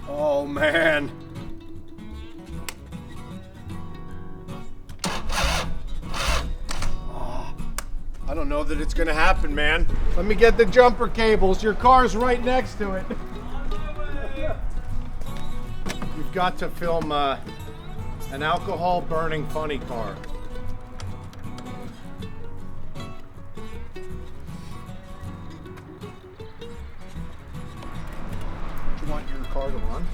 Oh, man. I don't know that it's gonna happen, man. Let me get the jumper cables. Your car's right next to it. You've got to film an alcohol burning funny car. Do you want your car to run?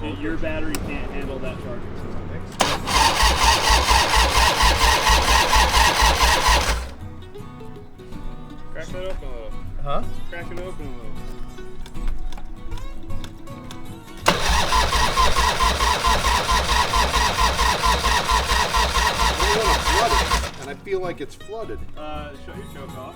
No. Your battery can't handle that charge. Crack that open a little. Huh? Crack it open a little. I want to flood it, and I feel like it's flooded. Shut your choke off.